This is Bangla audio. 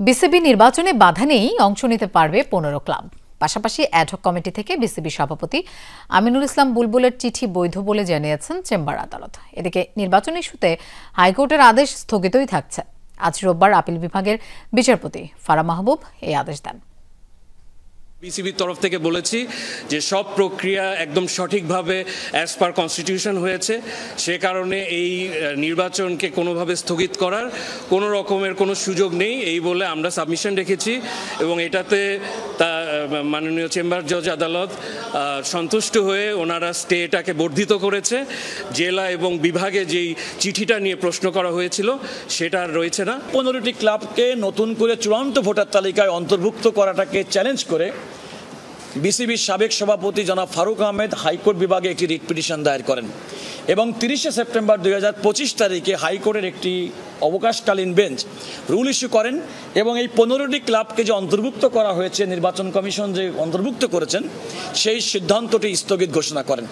বিসিবি নির্বাচনে বাধা নেই, অংশ নিতে পারবে 15 ক্লাব। পাশাপাশি অ্যাডহক কমিটি থেকে বিসিবি সভাপতি আমিনুল ইসলাম বুলবুলের চিঠি বৈধ বলে জানিয়েছেন চেম্বার আদালত। এদিকে নির্বাচন ইস্যুতে হাইকোর্টের আদেশ স্থগিতই থাকছে। আজ রোববার আপিল বিভাগের বিচারপতি ফারা মাহবুব এই আদেশ দেন। বিসিবির তরফ থেকে বলেছি যে সব প্রক্রিয়া একদম সঠিকভাবে অ্যাজ পার কনস্টিটিউশন হয়েছে, সে কারণে এই নির্বাচনকে কোনোভাবে স্থগিত করার কোনো রকমের কোনো সুযোগ নেই এই বলে আমরা সাবমিশন রেখেছি এবং এটাতে তা মাননীয় চেম্বার জজ আদালত সন্তুষ্ট হয়ে ওনারা স্টেটাকে বর্ধিত করেছে। জেলা এবং বিভাগে যেই চিঠিটা নিয়ে প্রশ্ন করা হয়েছিল সেটা আর রয়েছে না। 15টি ক্লাবকে নতুন করে চূড়ান্ত ভোটার তালিকায় অন্তর্ভুক্ত করাটাকে চ্যালেঞ্জ করে বিসিবির সাবেক সভাপতি জনাব ফারুক আহমেদ হাইকোর্ট বিভাগে একটি রিট পিটিশন দায়ের করেন এবং 30শে সেপ্টেম্বর 2025 তারিখে হাইকোর্টের একটি অবকাশকালীন বেঞ্চ রুল ইস্যু করেন এবং এই 15টি ক্লাবকে যে অন্তর্ভুক্ত করা হয়েছে, নির্বাচন কমিশন যে অন্তর্ভুক্ত করেছেন, সেই সিদ্ধান্তটি স্থগিত ঘোষণা করেন।